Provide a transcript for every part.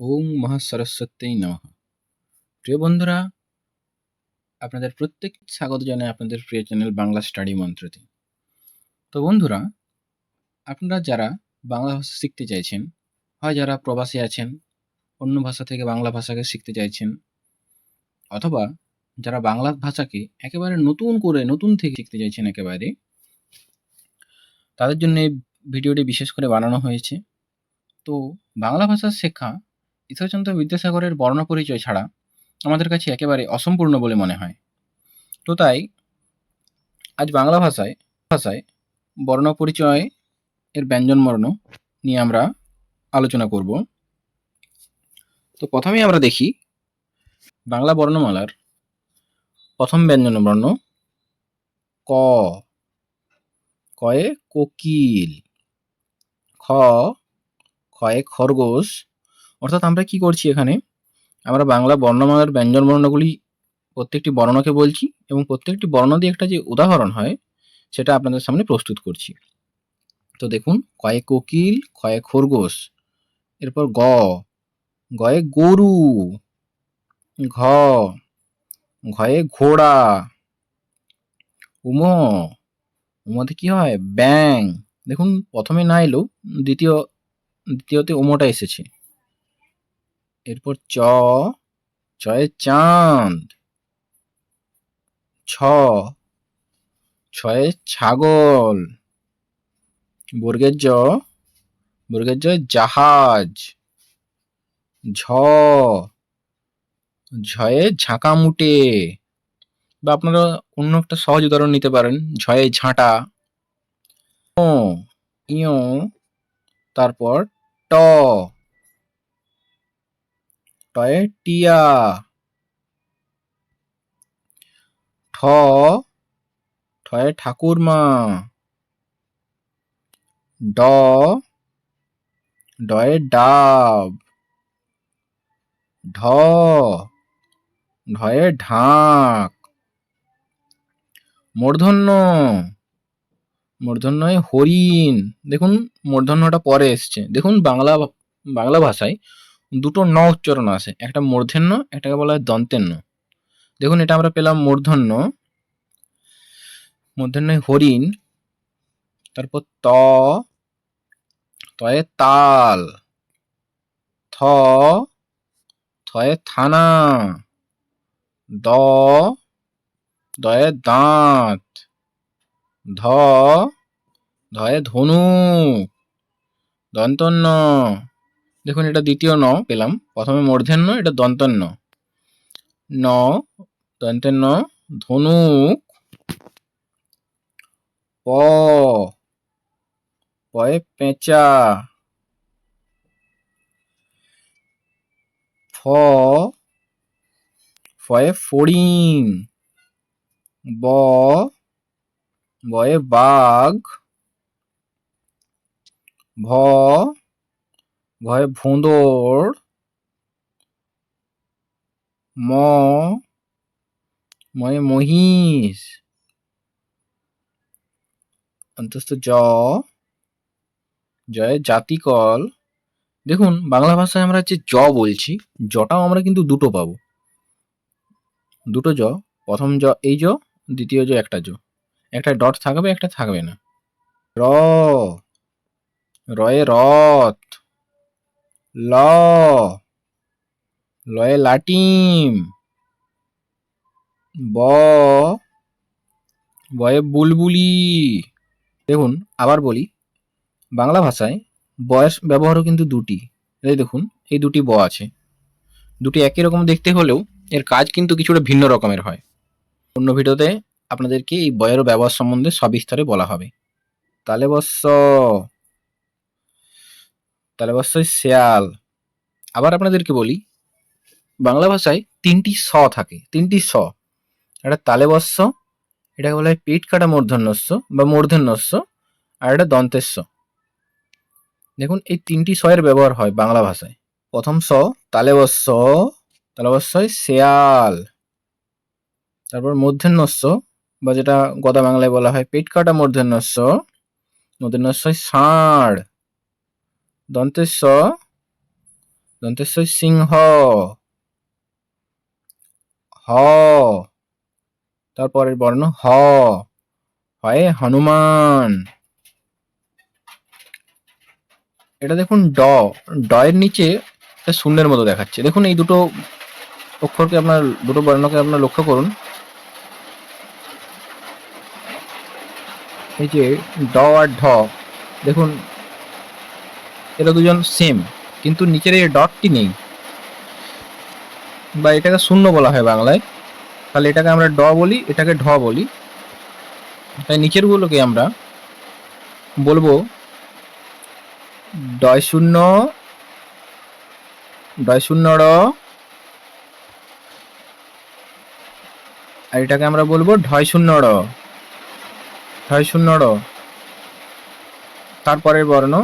ওম মহাসরস্বত্যৈ নমঃ। প্রিয় বন্ধুরা, আপনাদের প্রত্যেক স্বাগত জানাই আপনাদের প্রিয় চ্যানেল বাংলা স্টাডি মন্ত্রতে। তো বন্ধুরা, আপনারা যারা বাংলা ভাষা শিখতে চাইছেন, হয় যারা প্রবাসী আছেন, অন্য ভাষা থেকে বাংলা ভাষাকে শিখতে চাইছেন, অথবা যারা বাংলা ভাষাকে একেবারে নতুন থেকে শিখতে চাইছেন একেবারে, তাদের জন্য এই ভিডিওটি বিশেষ করে বানানো হয়েছে। তো বাংলা ভাষা শেখা ঈশ্বরচন্দ্র বিদ্যাসাগরের বর্ণপরিচয় ছাড়া আমাদের কাছে একেবারে অসম্পূর্ণ বলে মনে হয়। তো তাই আজ বাংলা ভাষায় বর্ণপরিচয় এর ব্যঞ্জনবর্ণ নিয়ে আমরা আলোচনা করব। তো প্রথমেই আমরা দেখি বাংলা বর্ণমালার প্রথম ব্যঞ্জনবর্ণ ক। কয়ে কোকিল, খ, খয়ে খরগোশ। অর্থাৎ আমরা কি করছি এখানে, আমরা বাংলা বর্ণমালার ব্যঞ্জনবর্ণগুলি প্রত্যেকটি বর্ণকে বলছি এবং প্রত্যেকটি বর্ণ দিয়ে একটা যে উদাহরণ হয় সেটা আপনাদের সামনে প্রস্তুত করছি। তো দেখুন, কয়ে কোকিল, খয়ে খরগোশ, এরপর গ, গয়ে গরু, ঘ, ঘয়ে ঘোড়া, উম, উমতে কি হয়, ব্যাং। দেখুন প্রথমে না এলেও দ্বিতীয়তে উমটা এসেছে। এরপর চ, চয়ে চাঁদ, ছ, ছয়ে ছাগল, বর্গের জয় জাহাজ, ঝ, ঝয়ে ঝাঁকামুটে, বা আপনারা অন্য একটা সহজ উদাহরণ নিতে পারেন, ঝয়ে ঝাঁটা, ইয়, তারপর ট, টয়ে টিয়া, ঠ, ঠয়ে ঠাকুরমা, ড, ডয়ে ডাব, ঢ, ঢয়ে ঢাক, মূর্ধন্যয়ে হরিণ। দেখুন মূর্ধন্যটা পরে এসছে। দেখুন বাংলা ভাষায় দুটো ন উচ্চারণ আছে, একটা মূর্ধন্য, একটাকে বলা হয় দন্তেন্য। দেখুন এটা আমরা পেলাম মূর্ধন্যয় হরিণ, তারপর তয়ে তাল, থ, থয়ে থানা, দ, দয়ে দাঁত, ধ, ধয়ে ধনুক, দন্তন্য। দেখুন এটা দ্বিতীয় ন পেলাম, প্রথমে মূর্ধন্য, এটা দন্তন্য, ন, দন্তেন্য, ধনুক, প, পয়ে পেঁচা, ফ, ফয়ে ফড়িং, ব, বয়ে বাঘ, ভ, ভয়ে ভোঁদড়, ম, ময়ে মহিষ, অন্তস্থ জয়ে জাতিকল। দেখুন বাংলা ভাষায় আমরা যে বলছি, জটাও আমরা কিন্তু দুটো পাবো, দুটো প্রথম এই দ্বিতীয় একটা একটা ডট থাকবে, একটা থাকবে না। র, রয়ে রথ, ল, লয়ে লাটিম, বয়ে বুলবুলি। দেখুন আবার বলি, বাংলা ভাষায় বয়ের ব্যবহারও কিন্তু দুটি। এই দেখুন এই দুটি ব আছে, দুটি একই রকম দেখতে হলেও এর কাজ কিন্তু কিছুটা ভিন্ন রকমের হয়। অন্য ভিডিওতে আপনাদেরকে এই বয়ের ব্যবহার সম্বন্ধে সবিস্তারে বলা হবে। তালেবস্যই শেয়াল। আবার আপনাদেরকে বলি, বাংলা ভাষায় তিনটি স থাকে, তিনটি স। একটা তালেবস্য, এটাকে বলা হয় পেট কাটা মূর্ধন্যস্য বা মূর্ধন্যস্য, আর একটা দন্তেস্য। দেখুন এই তিনটি স এর ব্যবহার হয় বাংলা ভাষায়। প্রথম স তালেবস্যই শেয়াল, তারপর মূর্ধন্যস্য বা যেটা গদা বাংলায় বলা হয় পেট কাটা মূর্ধন্যস্য, মূর্ধন্যস্যই ষাঁড়, দন্তেস্য দন্তেশ্ব সিংহ, হ। তারপরের বর্ণ হ, হয় হনুমান। এটা দেখুন ড, ড এর নিচে একটা শূন্যের মতো দেখাচ্ছে। দেখুন এই দুটো অক্ষরকে আপনার, দুটো বর্ণকে আপনার লক্ষ্য করুন। এই যে ড আর ঢ, দেখুন এরা দুজন সেম, কিন্তু নিচের এই ডটটি নেই, বা এটাকে শূন্য বলা হয় বাংলায়। তাহলে এটাকে আমরা ড বলি, এটাকে ঢ বলি। তাই নিচের গুলোকে আমরা বলবো ডয় শূন্য, ডয় শূন্য র, আর এটাকে আমরা বলবো ঢয় শূন্য র, ঢয় শূন্য র। তারপরের বর্ণ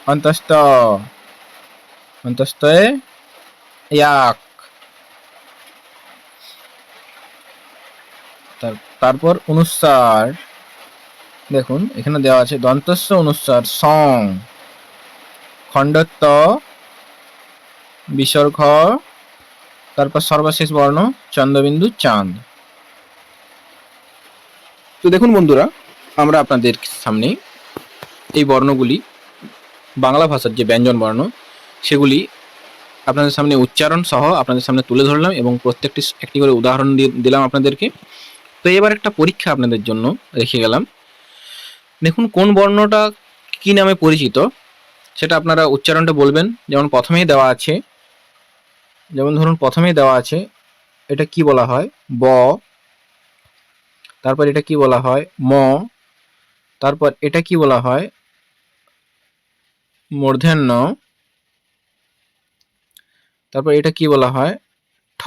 অন্তস্থ, অন্তস্থে ইয়াক। তারপর অনুস্বার, দেখুন এখানে দেওয়া আছে দন্তস্ব অনুস্বার সং, খণ্ডত্ব, বিসর্গ, তারপর সর্বশেষ বর্ণ চন্দ্রবিন্দু চাঁদ। তো দেখুন বন্ধুরা, আমরা আপনাদের সামনে এই বর্ণগুলি, বাংলা ভাষার যে ব্যঞ্জন বর্ণ, সেগুলি আপনাদের সামনে উচ্চারণ সহ আপনাদের সামনে তুলে ধরলাম এবং প্রত্যেকটি একটি করে উদাহরণ দিলাম আপনাদেরকে। তো এবার একটা পরীক্ষা আপনাদের জন্য রেখে গেলাম। দেখুন কোন বর্ণটা কি নামে পরিচিত সেটা আপনারা উচ্চারণটা বলবেন। যেমন প্রথমেই দেওয়া আছে, যেমন ধরুন প্রথমেই দেওয়া আছে, এটা কি বলা হয়? ব। তারপর এটা কি বলা হয়? ম। তারপর এটা কি বলা হয়? মূর্ধন্য। তারপর এটা কি বলা হয়? ঠ।